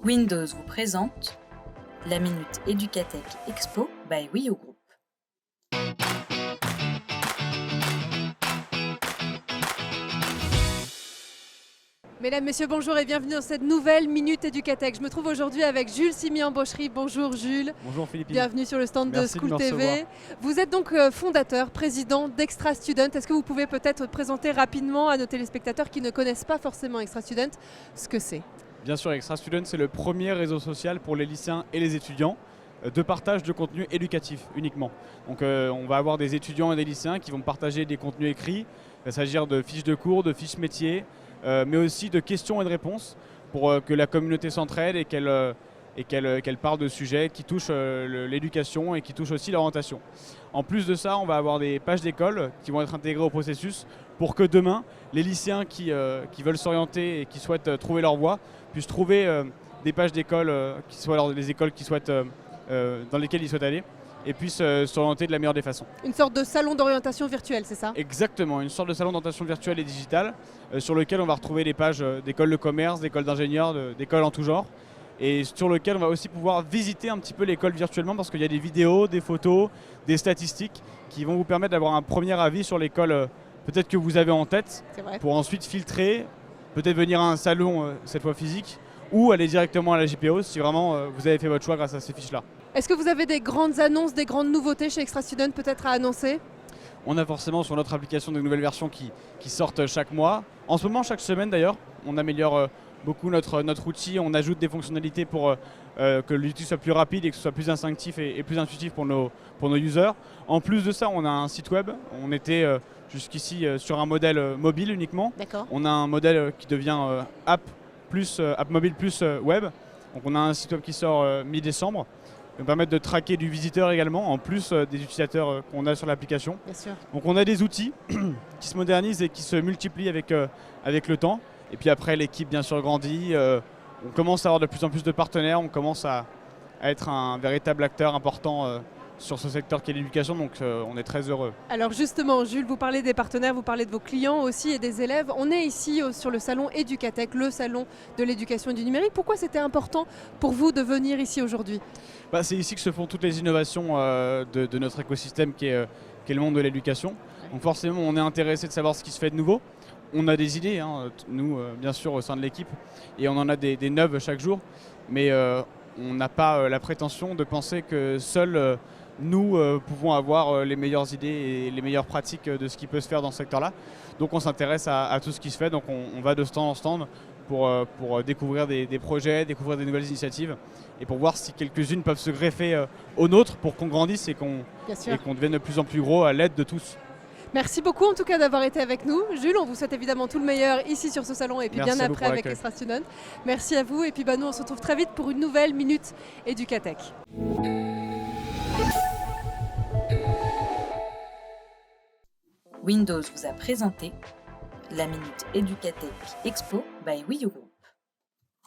Windows vous présente la Minute Educatech Expo by Wii U Group. Mesdames, Messieurs, bonjour et bienvenue dans cette nouvelle Minute Educatech. Je me trouve aujourd'hui avec Jules Simian-Bochery. Bonjour Jules. Bonjour Philippine. Bienvenue sur le stand Merci de School de me TV. recevoir. Vous êtes donc fondateur, président d'Extra Student. Est-ce que vous pouvez peut-être présenter rapidement à nos téléspectateurs qui ne connaissent pas forcément Extra Student ce que c'est? Bien sûr, Extra Student, c'est le premier réseau social pour les lycéens et les étudiants de partage de contenu éducatif uniquement. Donc on va avoir des étudiants et des lycéens qui vont partager des contenus écrits. Il va s'agir de fiches de cours, de fiches métiers, mais aussi de questions et de réponses pour que la communauté s'entraide et qu'elle parle de sujets qui touchent l'éducation et qui touchent aussi l'orientation. En plus de ça, on va avoir des pages d'école qui vont être intégrées au processus pour que demain, les lycéens qui veulent s'orienter et qui souhaitent trouver leur voie puissent trouver des pages d'école qui soient les écoles qui souhaitent, dans lesquelles ils souhaitent aller et puissent s'orienter de la meilleure des façons. Une sorte de salon d'orientation virtuel, c'est ça? Exactement, une sorte de salon d'orientation virtuelle et digitale sur lequel on va retrouver des pages d'écoles de commerce, d'écoles d'ingénieurs, d'écoles en tout genre, et sur lequel on va aussi pouvoir visiter un petit peu l'école virtuellement parce qu'il y a des vidéos, des photos, des statistiques qui vont vous permettre d'avoir un premier avis sur l'école peut-être que vous avez en tête pour ensuite filtrer, peut-être venir à un salon cette fois physique ou aller directement à la JPO si vraiment vous avez fait votre choix grâce à ces fiches-là. Est-ce que vous avez des grandes annonces, des grandes nouveautés chez Extra Student peut-être à annoncer? On a forcément sur notre application de nouvelles versions qui sortent chaque mois. En ce moment, chaque semaine d'ailleurs, on améliore beaucoup notre outil, on ajoute des fonctionnalités pour que l'outil soit plus rapide et que ce soit plus instinctif et plus intuitif pour nos users. En plus de ça, on a un site web. On était jusqu'ici sur un modèle mobile uniquement. On a un modèle qui devient app mobile plus web. Donc on a un site web qui sort mi-décembre. Ça va permettre de traquer du visiteur également, en plus des utilisateurs qu'on a sur l'application. Donc on a des outils qui se modernisent et qui se multiplient avec le temps. Et puis après, l'équipe bien sûr grandit. On commence à avoir de plus en plus de partenaires. On commence à être un véritable acteur important sur ce secteur qui est l'éducation. Donc on est très heureux. Alors justement, Jules, vous parlez des partenaires, vous parlez de vos clients aussi et des élèves. On est ici sur le salon Educatech, le salon de l'éducation et du numérique. Pourquoi c'était important pour vous de venir ici aujourd'hui? C'est ici que se font toutes les innovations de notre écosystème qui est le monde de l'éducation. Donc forcément, on est intéressé de savoir ce qui se fait de nouveau. On a des idées, nous, bien sûr, au sein de l'équipe, et on en a des neuves chaque jour. Mais on n'a pas la prétention de penser que seuls nous pouvons avoir les meilleures idées et les meilleures pratiques de ce qui peut se faire dans ce secteur-là. Donc on s'intéresse à tout ce qui se fait. Donc on va de stand en stand pour découvrir des projets, découvrir des nouvelles initiatives et pour voir si quelques-unes peuvent se greffer aux nôtres pour qu'on grandisse et qu'on devienne de plus en plus gros à l'aide de tous. Merci beaucoup en tout cas d'avoir été avec nous. Jules, on vous souhaite évidemment tout le meilleur ici sur ce salon et puis Merci bien après avec Extra Student. Merci à vous et puis nous on se retrouve très vite pour une nouvelle Minute Educatech. Windows vous a présenté la Minute Educatech Expo by Wii U Group.